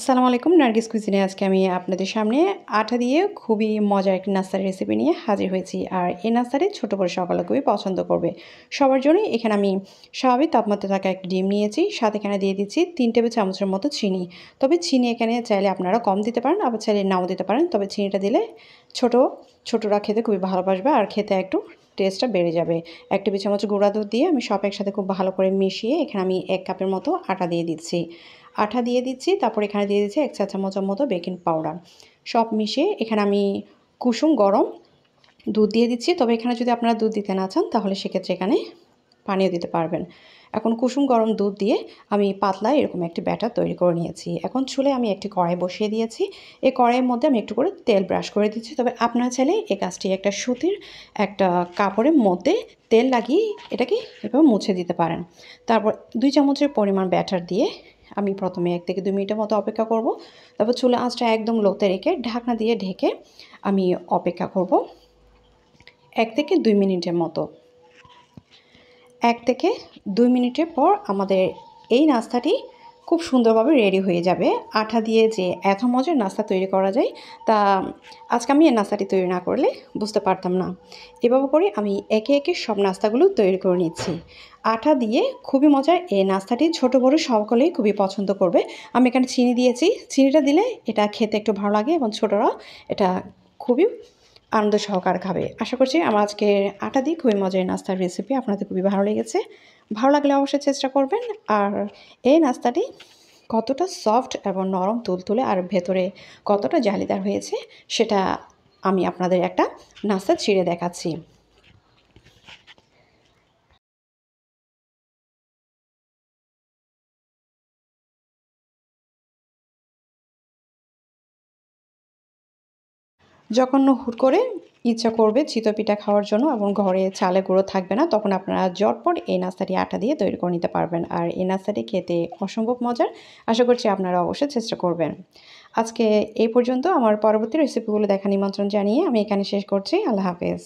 আসসালামু আলাইকুম। নার্গিস কুইজিনে আজকে আমি আপনাদের সামনে আটা দিয়ে খুবই মজার একটি নাস্তার রেসিপি নিয়ে হাজির হয়েছি। আর এই নাস্তাটি ছোট বড় সকলে খুবই পছন্দ করবে। সবার জন্যই এখানে আমি স্বাভাবিক তাপমাত্রায় থাকা একটা ডিম নিয়েছি। সাথে এখানে দিয়ে দিচ্ছি ৩ টেবিল চামচের মতো চিনি। তবে চিনি এখানে চাইলে আপনারা কম দিতে পারেন, আবার চাইলে নাও দিতে পারেন। তবে চিনিটা দিলে ছোটরা খেতে খুবই ভালোবাসবে আর খেতে একটু টেস্টটা বেড়ে যাবে। ১ টেবিল চামচ গুঁড়া দুধ দিয়ে আমি সব একসাথে খুব ভালো করে মিশিয়ে এখানে আমি ১ কাপের মতো আটা দিয়ে দিচ্ছি। তারপর এখানে দিয়ে দিচ্ছি ১ চা চামচের মতো বেকিং পাউডার। সব মিশিয়ে এখানে আমি কুসুম গরম দুধ দিয়ে দিচ্ছি। তবে এখানে যদি আপনারা দুধ দিতে না চান তাহলে সেক্ষেত্রে এখানে পানিও দিতে পারবেন। এখন কুসুম গরম দুধ দিয়ে আমি পাতলা এরকম একটি ব্যাটার তৈরি করে নিয়েছি। এখন চুলায় আমি একটি কড়াই বসিয়ে দিয়েছি। এই কড়াইয়ের মধ্যে আমি একটু করে তেল ব্রাশ করে দিচ্ছি। তবে আপনারা চাইলে এই কাজটি একটা সুতির একটা কাপড়ের মধ্যে তেল লাগিয়ে এটাকে এভাবে মুছে দিতে পারেন। তারপর ২ চামচের পরিমাণ ব্যাটার দিয়ে আমি প্রথমে ১ থেকে ২ মিনিটের মতো অপেক্ষা করব। তারপর চুলা আঁচটা একদম লোতে রেখে ঢাকনা দিয়ে ঢেকে আমি অপেক্ষা করব ১ থেকে ২ মিনিটের মতো। ১ থেকে ২ মিনিটের পর আমাদের এই নাস্তাটি খুব সুন্দরভাবে রেডি হয়ে যাবে। আটা দিয়ে যে এত মজার নাস্তা তৈরি করা যায় তা আজকে আমি এই নাস্তাটি তৈরি না করলে বুঝতে পারতাম না। এভাবে করে আমি একে একে সব নাস্তাগুলো তৈরি করে নিচ্ছি। আটা দিয়ে খুবই মজার এই নাস্তাটি ছোট বড় সকলেই খুবই পছন্দ করবে। আমি এখানে চিনি দিয়েছি। চিনিটা দিলে এটা খেতে একটু ভালো লাগে এবং ছোটরাও এটা খুবই আনন্দ সহকারে খাবে। আশা করছি আমার আজকের আটা দিয়ে খুবই মজার নাস্তার রেসিপি আপনাদের খুবই ভালো লেগেছে। ভালো লাগলে অবশ্যই চেষ্টা করবেন। আর এই নাস্তাটি কতটা সফট এবং নরম তুলতুলে আর ভেতরে কতটা জালিদার হয়েছে সেটা আমি আপনাদের একটা নাস্তা ছিঁড়ে দেখাচ্ছি। যখন হুট করে ইচ্ছা করবে চিতই পিঠা খাওয়ার জন্য এবং ঘরে চালের গুঁড়ো থাকবে না, তখন আপনারা ঝটপট এই নাস্তাটি আটা দিয়ে তৈরি করে নিতে পারবেন। আর এই নাস্তাটি খেতে অসম্ভব মজার। আশা করছি আপনারা অবশ্যই চেষ্টা করবেন। আজকে এই পর্যন্ত। আমার পরবর্তী রেসিপিগুলো দেখার নিমন্ত্রণ জানিয়ে আমি এখানে শেষ করছি। আল্লাহ হাফেজ।